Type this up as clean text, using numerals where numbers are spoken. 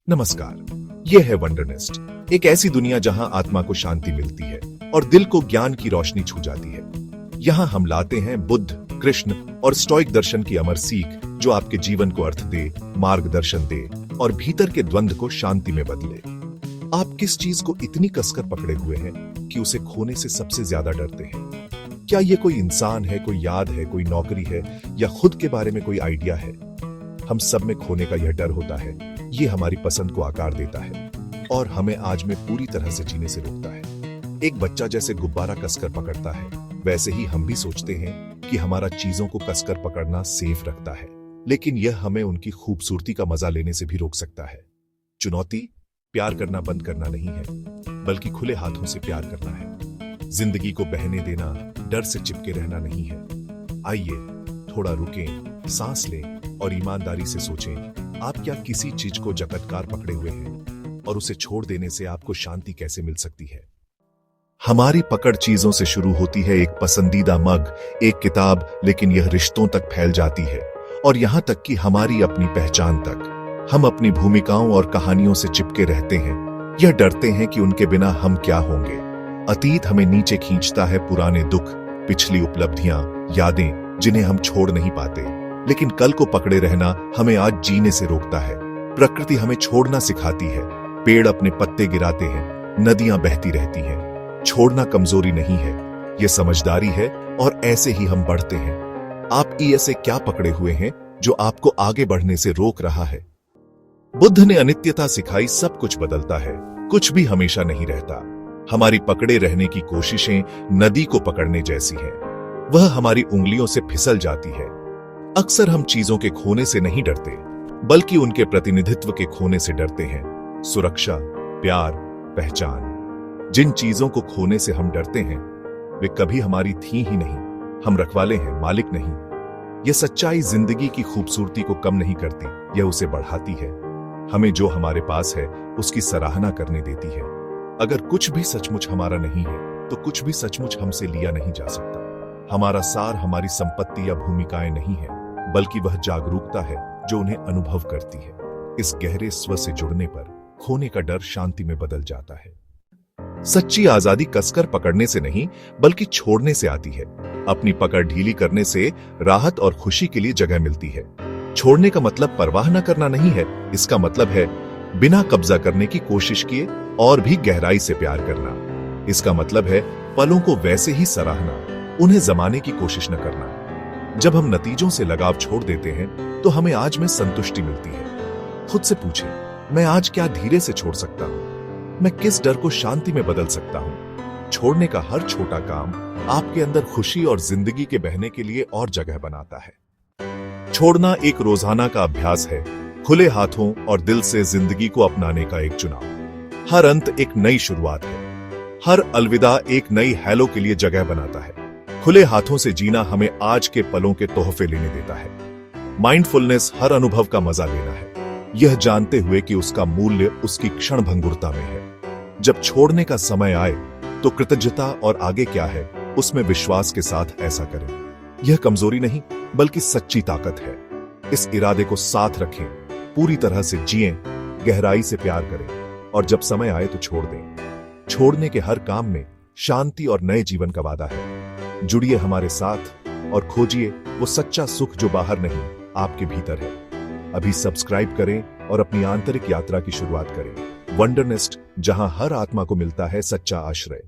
नमस्कार, यह है वंडरनेस्ट, एक ऐसी दुनिया जहां आत्मा को शांति मिलती है और दिल को ज्ञान की रोशनी छू जाती है। यहाँ हम लाते हैं बुद्ध, कृष्ण और स्टोइक दर्शन की अमर सीख जो आपके जीवन को अर्थ दे, मार्गदर्शन दे और भीतर के द्वंद्व को शांति में बदले। आप किस चीज को इतनी कसकर पकड़े हुए हैं कि उसे खोने से सबसे ज्यादा डरते हैं? क्या ये कोई इंसान है, कोई याद है, कोई नौकरी है या खुद के बारे में कोई आइडिया है? हम सब में खोने का यह डर होता है। ये हमारी पसंद को आकार देता है और हमें आज में पूरी तरह से जीने से रोकता है। एक बच्चा जैसे गुब्बारा कसकर पकड़ता है, वैसे ही हम भी सोचते हैं कि हमारा चीजों को कसकर पकड़ना सेफ रखता है, लेकिन यह हमें उनकी खूबसूरती का मजा लेने से भी रोक सकता है। चुनौती प्यार करना बंद करना नहीं है, बल्कि खुले हाथों से प्यार करना है। जिंदगी को बहने देना, डर से चिपके रहना नहीं है। आइए थोड़ा रुकें, सांस लें और ईमानदारी से सोचें, आप क्या किसी चीज को जकड़कर पकड़े हुए हैं और उसे छोड़ देने से आपको शांति कैसे मिल सकती है? हमारी पकड़ चीजों से शुरू होती है, एक पसंदीदा मग, एक किताब, लेकिन यह रिश्तों तक फैल जाती है और यहां तक कि हमारी अपनी पहचान तक। हम अपनी भूमिकाओं और कहानियों से चिपके रहते हैं, यह डरते हैं कि उनके बिना हम क्या होंगे। अतीत हमें नीचे खींचता है, पुराने दुख, पिछली उपलब्धियां, यादें जिन्हें हम छोड़ नहीं पाते। लेकिन कल को पकड़े रहना हमें आज जीने से रोकता है। प्रकृति हमें छोड़ना सिखाती है, पेड़ अपने पत्ते गिराते हैं, नदियां बहती रहती हैं। छोड़ना कमजोरी नहीं है, यह समझदारी है और ऐसे ही हम बढ़ते हैं। आप ऐसे क्या पकड़े हुए हैं जो आपको आगे बढ़ने से रोक रहा है? बुद्ध ने अनित्यता सिखाई, सब कुछ बदलता है, कुछ भी हमेशा नहीं रहता। हमारी पकड़े रहने की कोशिशें नदी को पकड़ने जैसी हैं, वह हमारी उंगलियों से फिसल जाती है। अक्सर हम चीजों के खोने से नहीं डरते, बल्कि उनके प्रतिनिधित्व के खोने से डरते हैं। सुरक्षा, प्यार, पहचान, जिन चीजों को खोने से हम डरते हैं वे कभी हमारी थी ही नहीं। हम रखवाले हैं, मालिक नहीं। यह सच्चाई जिंदगी की खूबसूरती को कम नहीं करती, यह उसे बढ़ाती है। हमें जो हमारे पास है उसकी सराहना करने देती है। अगर कुछ भी सचमुच हमारा नहीं है तो कुछ भी सचमुच हमसे लिया नहीं जा सकता। हमारा सार हमारी संपत्ति या भूमिकाएं नहीं है, बल्कि वह जागरूकता है जो उन्हें अनुभव करती है। इस गहरे स्व से जुड़ने पर खोने का डर शांति में बदल जाता है। सच्ची आजादी कसकर पकड़ने से नहीं, बल्कि छोड़ने से आती है। अपनी पकड़ ढीली करने से राहत और खुशी के लिए जगह मिलती है। छोड़ने का मतलब परवाह न करना नहीं है, इसका मतलब है बिना कब्जा करने की कोशिश किए और भी गहराई से प्यार करना। इसका मतलब है पलों को वैसे ही सराहना, उन्हें जमाने की कोशिश न करना। जब हम नतीजों से लगाव छोड़ देते हैं तो हमें आज में संतुष्टि मिलती है। खुद से पूछें, मैं आज क्या धीरे से छोड़ सकता हूं? मैं किस डर को शांति में बदल सकता हूं? छोड़ने का हर छोटा काम आपके अंदर खुशी और जिंदगी के बहने के लिए और जगह बनाता है। छोड़ना एक रोजाना का अभ्यास है, खुले हाथों और दिल से जिंदगी को अपनाने का एक चुनाव। हर अंत एक नई शुरुआत है, हर अलविदा एक नई हेलो के लिए जगह बनाता है। खुले हाथों से जीना हमें आज के पलों के तोहफे लेने देता है। माइंडफुलनेस हर अनुभव का मजा लेना है, यह जानते हुए कि उसका मूल्य उसकी क्षणभंगुरता में है। जब छोड़ने का समय आए तो कृतज्ञता और आगे क्या है उसमें विश्वास के साथ ऐसा करें। यह कमजोरी नहीं, बल्कि सच्ची ताकत है। इस इरादे को साथ रखें, पूरी तरह से जिएं, गहराई से प्यार करें और जब समय आए तो छोड़ दें। छोड़ने के हर काम में शांति और नए जीवन का वादा है। जुड़िए हमारे साथ और खोजिए वो सच्चा सुख जो बाहर नहीं, आपके भीतर है। अभी सब्सक्राइब करें और अपनी आंतरिक यात्रा की शुरुआत करें। वंडरनेस्ट, जहां हर आत्मा को मिलता है सच्चा आश्रय।